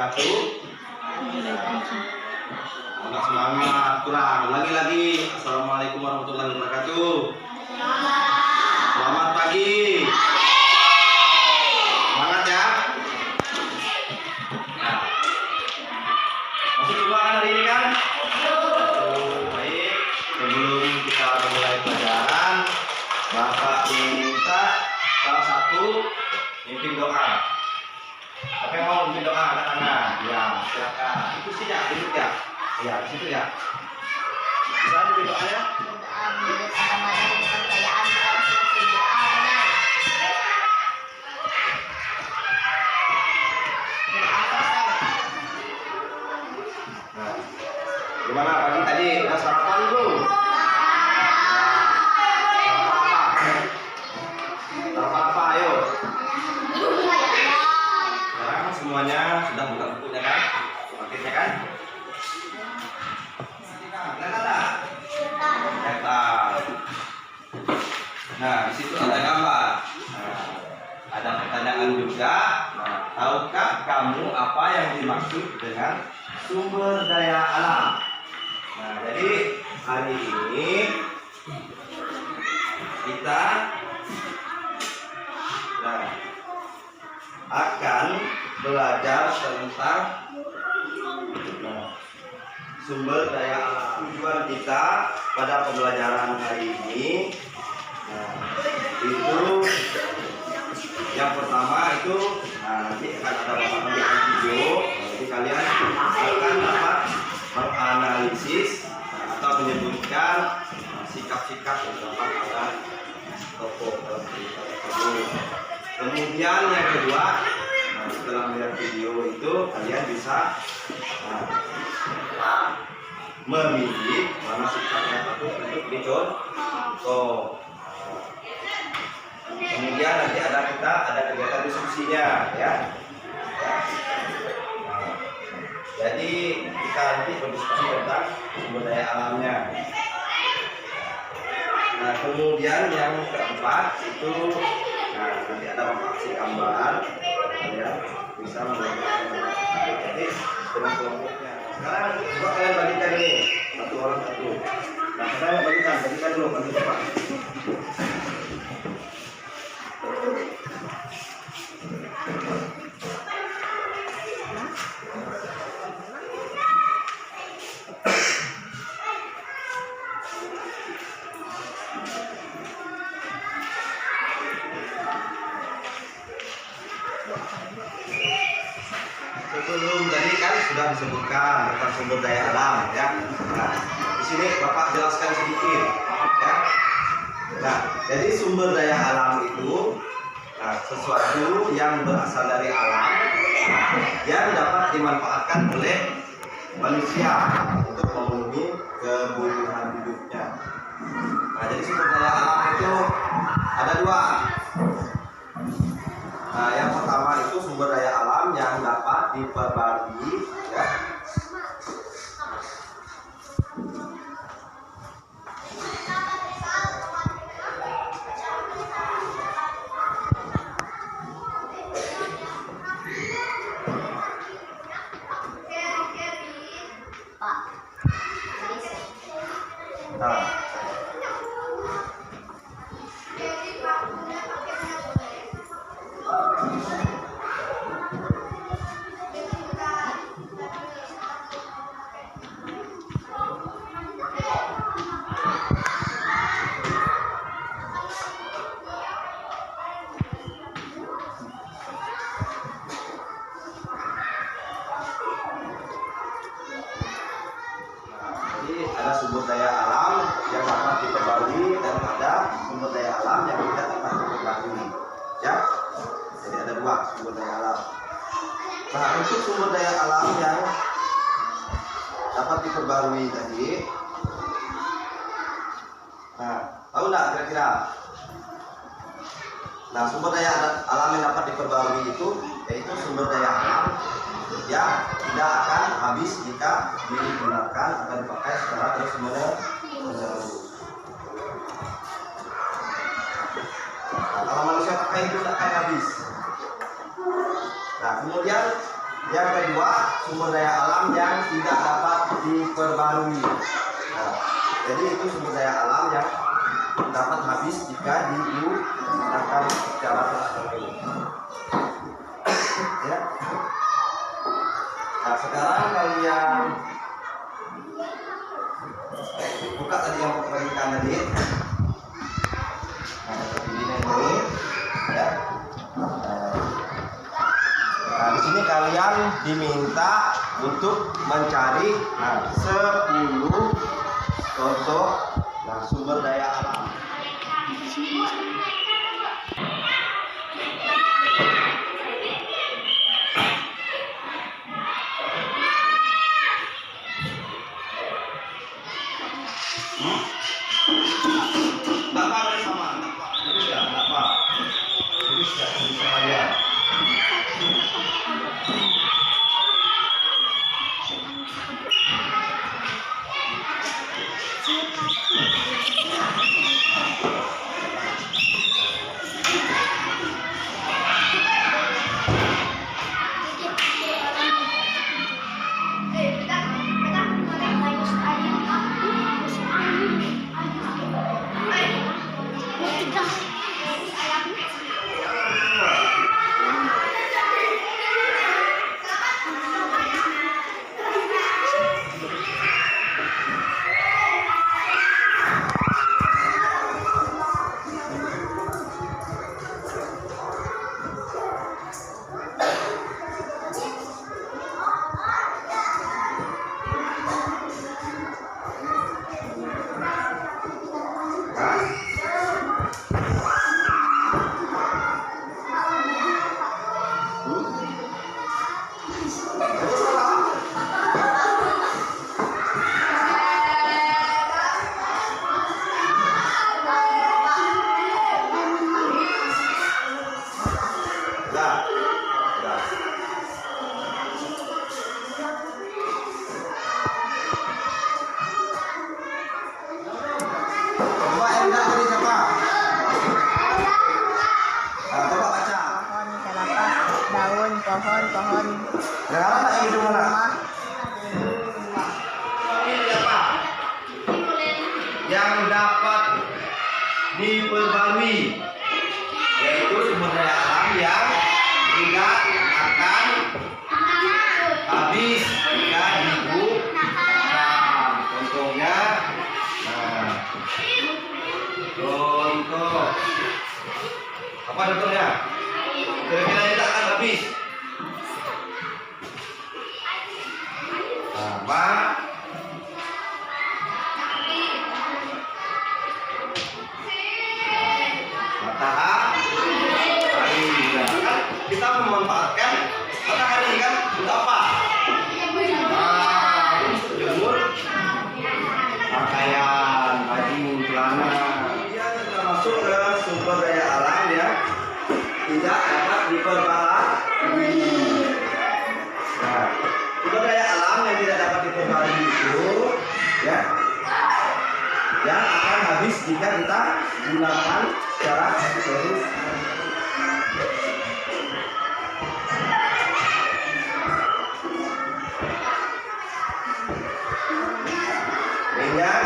wabarakatuh. Semangat, kurang. Lagi. Assalamualaikum warahmatullahi wabarakatuh. Selamat pagi. Semangat ya. Nah, masuk juga kan hari ini kan? Baik. Sebelum kita mulai pelajaran, Bapak minta salah satu mimpin doa. Apa yang mau mimpin doa? Angkat tangan. Ya, silakan. Itu sih ya, duduk ya. Ya, di situ ya. Bisa mimpin doanya? Nah, gimana pagi tadi? Udah sarapan belum? Sarapan apa? Ayo. Sekarang semuanya sudah buka bukunya kan? Paketnya kan? Nah, di situ ada gambar. Nah, ada pertanyaan juga. Nah, tahukah kamu apa yang dimaksud dengan sumber daya alam? Nah, jadi hari ini kita akan belajar tentang sumber daya alam. Tujuan kita pada pembelajaran hari ini itu yang pertama itu nanti akan ada bapak memberikan video. Jadi kalian akan dapat menganalisis atau menyebutkan sikap-sikap yang dapat pada tokoh dalam cerita tersebut. Kemudian yang kedua, setelah melihat video itu kalian bisa memilih mana sikap yang patut untuk dicontoh. Kemudian nanti kita ada kegiatan diskusinya ya. Jadi kita nanti berdiskusi tentang sumber daya alamnya. Nah, kemudian yang keempat itu nanti ada memfaksi gambar ya, bisa menggunakan jadi dengan kelompoknya. Sekarang coba kalian bagikan ini satu orang satu. Nah, kalian bagikan dulu nanti coba. Sebelum tadi kan sudah disebutkan tentang sumber daya alam ya. Nah, di sini Bapak jelaskan sedikit ya. Nah, jadi sumber daya alam itu sesuatu yang berasal dari alam yang dapat dimanfaatkan oleh manusia untuk memenuhi kebutuhan hidupnya. Nah, jadi sumber daya alam itu ada dua. Nah, yang pertama itu sumber daya alam yang dapat diperbarui ya. Ada sumber daya alam yang dapat diperbarui dan ada sumber daya alam yang tidak dapat diperbarui ya. Jadi ada dua sumber daya alam. Nah, untuk sumber daya alam yang dapat diperbarui tadi, tahu nggak kira-kira? Nah, sumber daya alam yang dapat diperbarui itu yaitu sumber daya alam yang tidak akan habis jika digunakan akan dipakai secara terus-menerus. Nah, kalau manusia pakai itu tidak akan habis. Nah, kemudian yang kedua diperbarui. Nah, jadi itu sumber daya alam yang dapat habis jika digunakan secara terus-menerus. Ya. Nah, sekarang kalian buka tadi yang pembagian tadi. Nah, seperti ini ya. Nah, di sini kalian diminta untuk mencari 10 contoh sumber daya alam. Pohon rumah yang dapat diperbarui, yaitu sumber daya alam yang tidak akan habis jika digunakan. Contohnya, contoh apa contohnya? Kira-kira tidak akan habis. Apa? Matahari. Kan kita memanfaatkan matahari kan untuk apa? Untuk jemur pakaian, baju, celana. Dia sudah masuk ke sumber daya alam yang tidak dapat diperbarui. Nah, sumber daya alam yang tidak dapat diperbarui itu ya yang akan habis jika kita gunakan secara terus. Minyak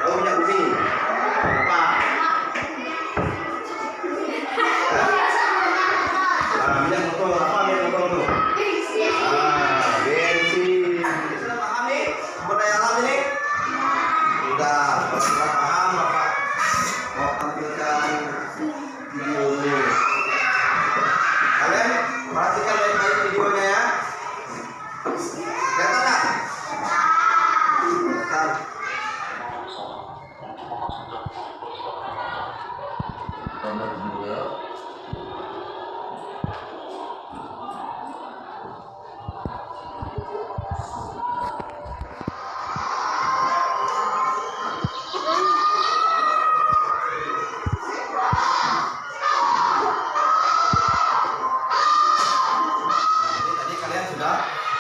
minyak bumi apa? Minyak motor apa? Minyak motor tuh? Bensin. Sudah paham nih sumber daya alam ini? Sudah paham Bapak mau tampilkan video ini. Kalian perhatikan baik-baik videonya ya. Kelihatan nggak? Kelihatan.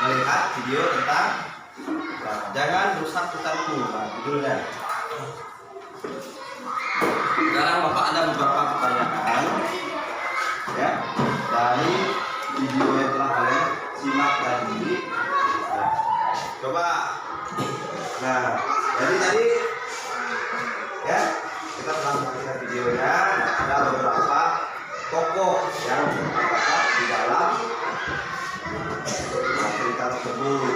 Melihat video tentang jangan rusak hutanku, judulnya. Sekarang Bapak ada beberapa pertanyaan ya dari video yang telah kalian simak tadi. Coba. Nah, jadi tadi ya kita telah melihat videonya. Ada beberapa tokoh yang terdapat di dalam cerita tersebut.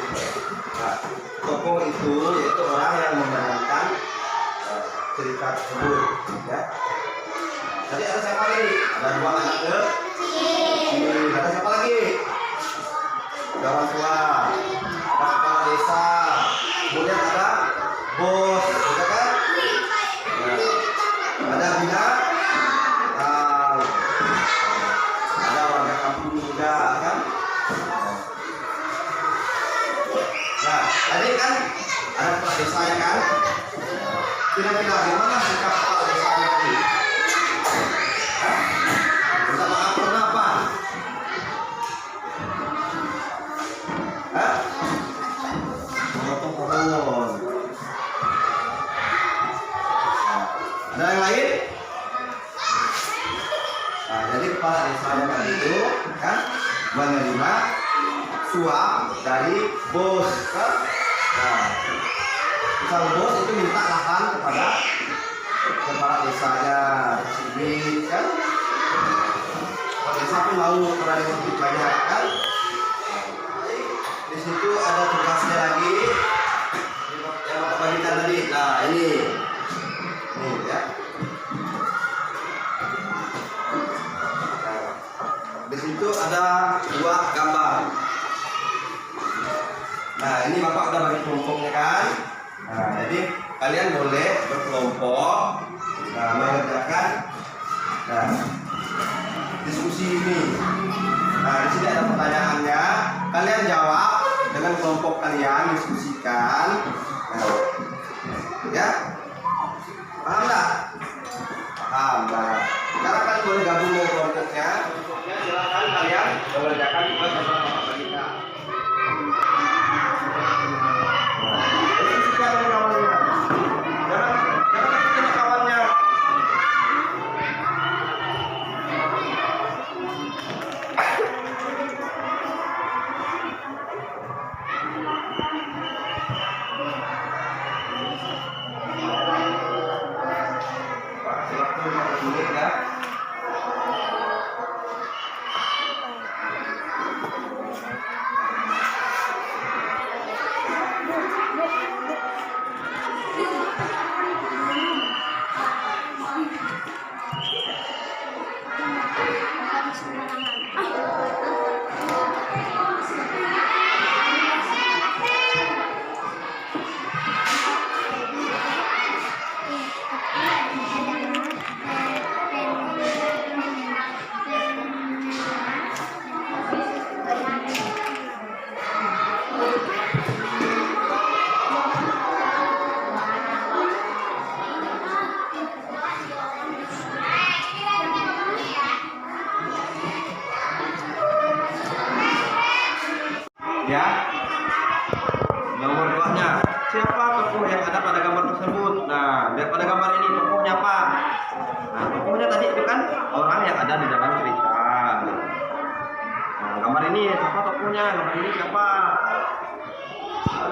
Nah, tokoh itu yaitu orang yang memerankan cerita tersebut. Ya. Tadi ada siapa lagi? Ada dua anak kecil. Ada siapa lagi? Ada orang tua. Ada kepala desa. Kemudian ada bos, betul kan? Nah, ada binatang. Ada warga kampung juga kan? Nah, tadi kan ada kepala desa ya kan? Kira-kira gimana sikap kepala desa tadi? Minta maaf kenapa? Hah? Memotong pohon. Ada yang lain? Nah, jadi kepala desa yang tadi itu kan menerima suap dari bos kan? Nah, sang bos itu minta lahan kepada kepala desanya sini kan? Kepala desa pun mau karena lebih banyak kan? Di situ ada tugasnya lagi yang Bapak bagikan tadi. Nah ini ya. Nah, di situ ada dua gambar. Nah ini Bapak udah bagi kelompoknya kan. Nah jadi kalian boleh berkelompok mengerjakan diskusi ini. Nah di sini ada pertanyaannya. Kalian jawab dengan kelompok kalian, diskusikan. Nah, ya, paham nggak? Paham. Nah, sekarang kalian boleh gabung dengan kelompoknya. Kelompoknya silakan kalian mengerjakan tugas yang Bapak bagikan. Diskusikan dengan kawannya. Jangan ikutin kawannya. Ya, nomor 2-nya siapa tokoh yang ada pada gambar tersebut? Nah, lihat pada gambar ini tokohnya apa? Nah, tokohnya tadi itu kan orang yang ada di dalam cerita. Nah, gambar ini siapa tokohnya? Gambar ini siapa?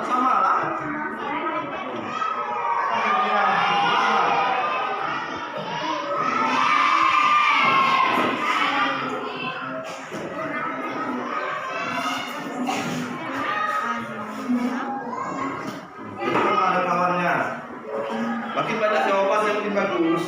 Sama lah. Makin banyak jawaban yang lebih bagus.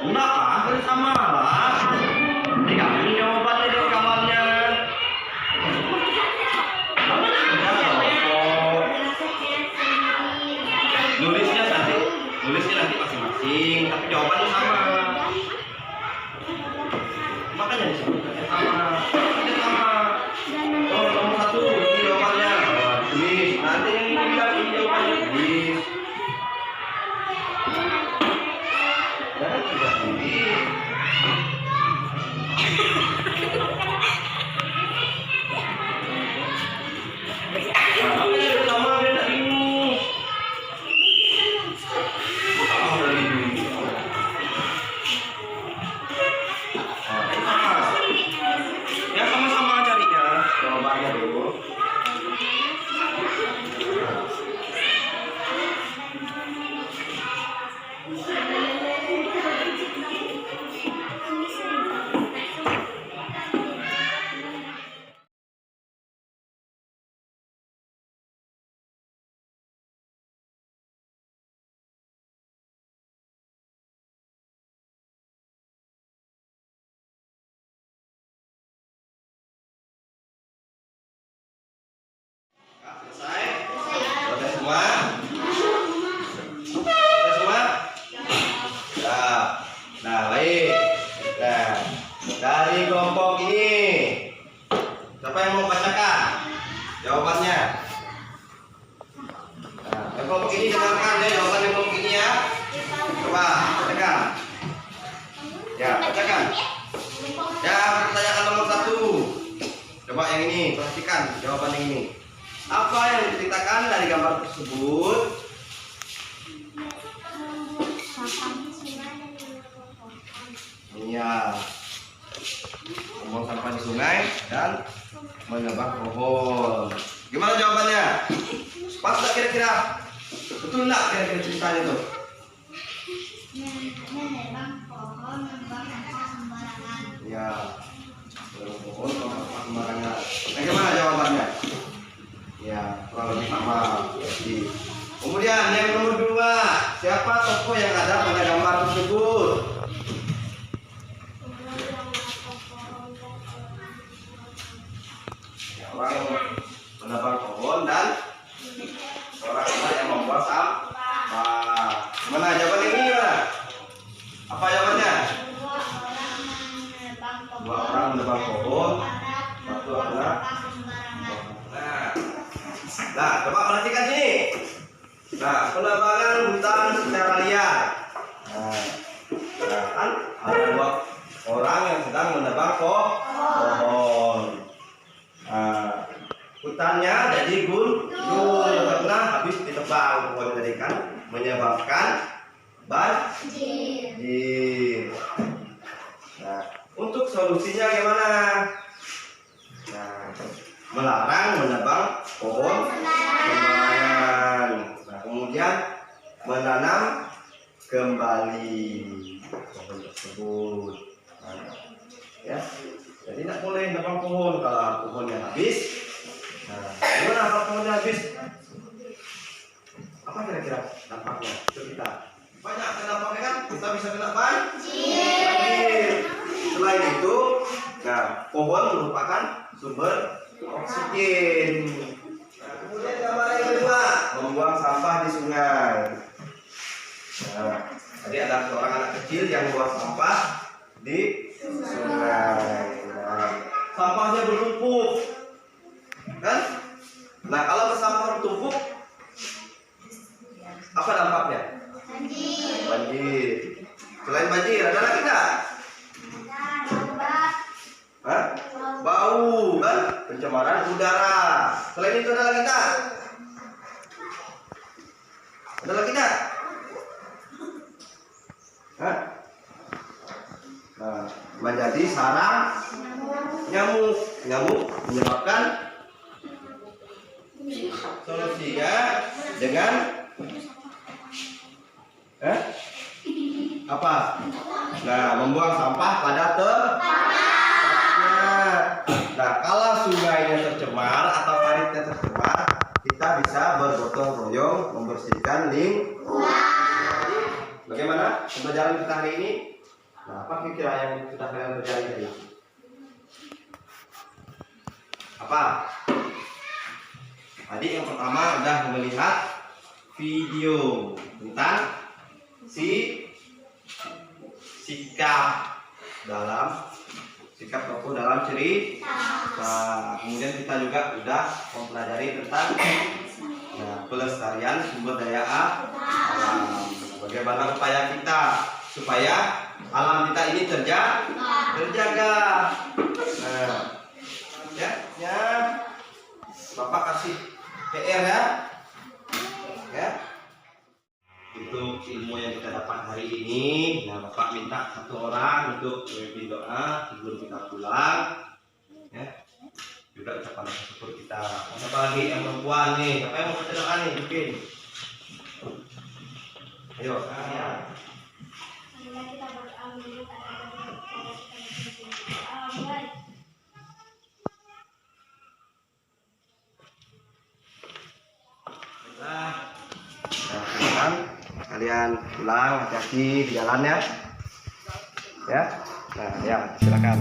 Enggak lah, kan sama lah. Ini jawabannya di kamarnya. Nulisnya nanti masing-masing, tapi jawabannya sama. Makanya disebutkan sama. Oh, nomor 1 ini jawabannya. Tulis. Nanti yang ini bilang ini jawabannya. Tulis. Jangan tidak tulis. kelompok ini dengarkan ya jawaban yang kelompok ini ya. Coba bacakan. Ya, bacakan. Ya, pertanyaan nomor 1. Coba yang ini, perhatikan jawaban yang ini. Apa yang diceritakan dari gambar tersebut? Iya. Membuang sampah di sungai dan menebang pohon. Gimana jawabannya? Pas nggak kira-kira? Betul nggak kira-kira ceritanya tuh? Menebang pohon, membuang sampah sembarangan. Ya, menebang pohon, membuang sampah sembarangan. Nah, gimana jawabannya? Ya, kurang lebih sama. Jadi, kemudian yang nomor 2, siapa tokoh yang ada pada gambar tersebut? Orang yang menebang pohon dan orang yang membuang sampah. Mana jawaban ini mana? Apa jawabannya? Dua orang menebang pohon, satu anak. Nah, coba perhatikan sini. Nah, penebangan hutan secara liar. Nah, kan ada 2 orang yang sedang menebang pohon. Hutannya jadi gundul karena habis ditebang pohon tadi kan menyebabkan banjir. Nah, untuk solusinya gimana? Nah, melarang menebang pohon sembarangan. Nah, kemudian menanam kembali pohon tersebut. Nah, ya, jadi tidak boleh menebang pohon kalau pohonnya habis. Nah, gimana kalau pohonnya habis? Apa kira-kira dampaknya ke kita? Banyak dampaknya kan? Kita bisa kena banjir. Selain itu, nah, pohon merupakan sumber oksigen. Nah, kemudian gambar yang kedua, membuang sampah di sungai. Nah, tadi ada seorang anak kecil yang membuang sampah di sungai. Nah, sampahnya bertumpuk, kan? Nah, kalau sampah bertumpuk, apa dampaknya? Banjir. Selain banjir, ada lagi nggak? Hah? Bau, kan? Pencemaran udara. Selain itu ada lagi nggak? Ada lagi nggak? Hah? Nah, menjadi sarang nyamuk. Nyamuk menyebabkan solusinya dengan apa? Nah, membuang sampah pada tempatnya. Nah, kalau sungainya tercemar atau paritnya tercemar, kita bisa bergotong royong membersihkan lingkungan. Bagaimana pembelajaran kita hari ini? Nah, apa kira-kira yang sudah kalian pelajari tadi? Apa? Tadi yang pertama sudah melihat video tentang sikap tokoh dalam cerita. Kemudian kita juga sudah mempelajari tentang pelestarian sumber daya alam. Bagaimana upaya kita supaya alam kita ini terjaga. Nah, ya, Bapak kasih PR ya. Untuk ilmu yang kita dapat hari ini, nah Bapak minta 1 orang untuk memimpin doa sebelum kita pulang, ya. Juga ucapan syukur kita. Siapa lagi yang perempuan nih? Siapa yang mau baca doa nih? Mungkin. Ayo. Ya. Kita berdoa dulu. Silakan kalian pulang, hati-hati di jalannya. Ya. Nah, ya, silakan.